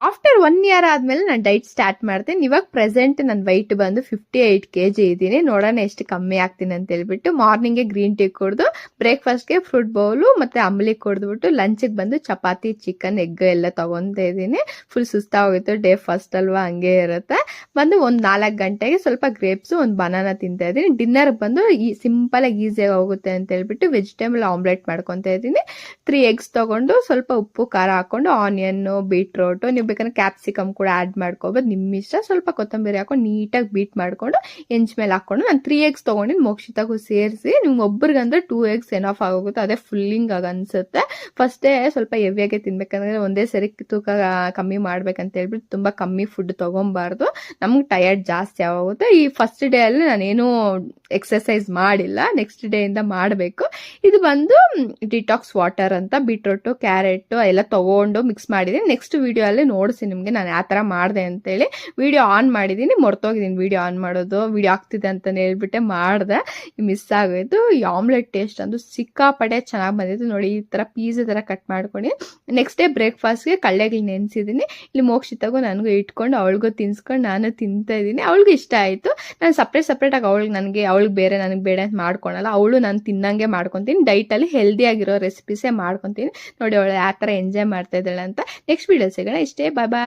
After 1 year ಆದ್ಮೇಲೆ ನಾನು ಡೈಟ್ start ಮಾಡ್ತೀನಿ. ಇವಾಗ ಪ್ರೆಸೆಂಟ್ ನನ್ನ weight ಬಂದು 58 kg ಇದ್ದೀನಿ. ನೋಡೋಣ ಎಷ್ಟು ಕಮ್ಮಿ ಆಗ್ತೀನಿ ಅಂತ ಹೇಳ್ಬಿಟ್ಟು ಮಾರ್ನಿಂಗ್ಗೆ ಗ್ರೀನ್ ಟೀ ಕುಡ್ದು ಬ್ರೇಕ್ಫಾಸ್ಟ್ಗೆ ಫ್ರೂಟ್ ಬೌಲು ಮತ್ತೆ ಅಂಬಲಿ ಕುಡ್ದ್ಬಿಟ್ಟು ಲಂಚಿಗೆ ಬಂದು ಚಪಾತಿ ಚಿಕನ್ ಎಗ್ ಎಲ್ಲ ತಗೊಂತ ಇದ್ದೀನಿ. ಫುಲ್ ಸುಸ್ತಾಗೋಗಿತ್ತು, ಡೇ ಫಸ್ಟ್ ಅಲ್ವಾ, ಹಂಗೆ ಇರುತ್ತೆ. ಬಂದು ಒಂದು 4 ಗಂಟೆಗೆ ಸ್ವಲ್ಪ ಗ್ರೇಪ್ಸು ಒಂದು ಬನಾನಾ ತಿಂತಾ ಇದ್ದೀನಿ. ಡಿನ್ನರ್ ಬಂದು ಸಿಂಪಲ್ ಆಗಿ ಈಸಿಯಾಗಿ ಹೋಗುತ್ತೆ ಅಂತ ಹೇಳ್ಬಿಟ್ಟು ವೆಜಿಟೇಬಲ್ ಆಮ್ಲೆಟ್ ಮಾಡ್ಕೊತಾ ಇದ್ದೀನಿ. 3 eggs ತಗೊಂಡು ಸ್ವಲ್ಪ ಉಪ್ಪು ಖಾರ ಹಾಕೊಂಡು ಆನಿಯನ್ ಬೀಟ್ರೋಟು, ನೀವು ಬೇಕಾದ್ರೆ ಕ್ಯಾಪ್ಸಿಕಮ್ ಕೂಡ ಆ್ಯಡ್ ಮಾಡ್ಕೋಬೋದು, ನಿಮ್ಮ ಇಷ್ಟ. ಸ್ವಲ್ಪ ಕೊತ್ತಂಬರಿ ಹಾಕೊಂಡು ನೀಟಾಗಿ ಬೀಟ್ ಮಾಡ್ಕೊಂಡು ಹೆಂಚ್ ಮೇಲೆ ಹಾಕೊಂಡು ನಾನು 3 eggs ತೊಗೊಂಡಿನಿ. ಮೋಕ್ಷಿತಾಗೂ ಸೇರಿಸಿ ನಿಮ್ಗೆ ಒಬ್ರಿಗಂದ್ರೆ 2 eggs ಎನಫ್ ಆಗೋಗುತ್ತೆ. ಅದೇ ಫುಲ್ಲಿಂಗ್ ಆಗಿ ಅನ್ಸುತ್ತೆ. ಫಸ್ಟೇ ಸ್ವಲ್ಪ ಹೆವಿಯಾಗೆ ತಿನ್ಬೇಕಂದ್ರೆ ಒಂದೇ ಸರಿ ತೂಕ ಕಮ್ಮಿ ಮಾಡ್ಬೇಕಂತ ಹೇಳ್ಬಿಟ್ಟು ತುಂಬಾ ಕಮ್ಮಿ ಫುಡ್ ತಗೊಬಾರ್ದು, ನಮ್ಗೆ ಟಯರ್ಡ್ ಜಾಸ್ತಿ ಆಗುತ್ತೆ. ಈ ಫಸ್ಟ್ ಡೇ ಅಲ್ಲಿ ನಾನೇನು ಎಕ್ಸರ್ಸೈಸ್ ಮಾಡಿಲ್ಲ, ನೆಕ್ಸ್ಟ್ ಡೇ ಇಂದ ಮಾಡಬೇಕು. ಇದು ಬಂದು ಡಿಟಾಕ್ಸ್ ವಾಟರ್ ಅಂತ ಬೀಟ್ರೂಟು ಕ್ಯಾರೆಟ್ ಎಲ್ಲ ತಗೊಂಡು ಮಿಕ್ಸ್ ಮಾಡಿದ್ದೀನಿ. ನೆಕ್ಸ್ಟ್ ವಿಡಿಯೋ ಅಲ್ಲಿ ನೋಡಿಸಿ ನಿಮಗೆ ನಾನು ಯಾವ ಥರ ಮಾಡಿದೆ ಅಂತೇಳಿ. ವಿಡಿಯೋ ಆನ್ ಮಾಡಿದ್ದೀನಿ, ಮರ್ತೋಗಿದ್ದೀನಿ ವಿಡಿಯೋ ಆನ್ ಮಾಡೋದು. ವಿಡಿಯೋ ಆಗ್ತಿದೆ ಅಂತಲೇ ಹೇಳ್ಬಿಟ್ಟೆ ಮಾಡಿದೆ, ಮಿಸ್ ಆಗೋಯ್ತು. ಈ ಆಮ್ಲೆಟ್ ಟೇಸ್ಟ್ ಅಂತೂ ಸಿಕ್ಕಾಪಟ್ಟೆ ಚೆನ್ನಾಗಿ ಬಂದಿತ್ತು ನೋಡಿ. ಈ ಥರ ಪೀಸ್ ಥರ ಕಟ್ ಮಾಡ್ಕೊಂಡು ನೆಕ್ಸ್ಟ್ ಡೇ ಬ್ರೇಕ್ಫಾಸ್ಟ್ಗೆ ಕಳ್ಳೆಗಳು ನೆನೆಸಿದ್ದೀನಿ. ಇಲ್ಲಿ ಮೋಕ್ಷಿತಾಗೂ ನನಗೂ ಇಟ್ಕೊಂಡು ಅವಳಿಗೂ ತಿನ್ಸ್ಕೊಂಡು ನಾನು ತಿಂತಾ ಇದ್ದೀನಿ. ಅವಳಿಗೂ ಇಷ್ಟ ಆಯಿತು. ನಾನು ಸಪ್ರೇಟಾಗಿ ಅವಳಿಗೆ ಬೇರೆ ನನಗೆ ಬೇಡ ಅಂತ ಮಾಡ್ಕೊಳಲ್ಲ. ಅವಳು ನಾನು ತಿನ್ನಂಗೆ ಮಾಡ್ಕೊತೀನಿ. ಡೈಟಲ್ಲಿ ಹೆಲ್ದಿ ಆಗಿರೋ ರೆಸಿಪೀಸೇ ಮಾಡ್ಕೊತೀನಿ ನೋಡಿ. ಅವಳು ಯಾವ ಥರ ಎಂಜಾಯ್ ಮಾಡ್ತಾ ಇದ್ದಾಳೆ ಅಂತ. ನೆಕ್ಸ್ಟ್ ವಿಡಿಯೋ ಸಿಗೋಣ. ಇಷ್ಟೇ, ಬಾಯ್ ಬಾಯ್.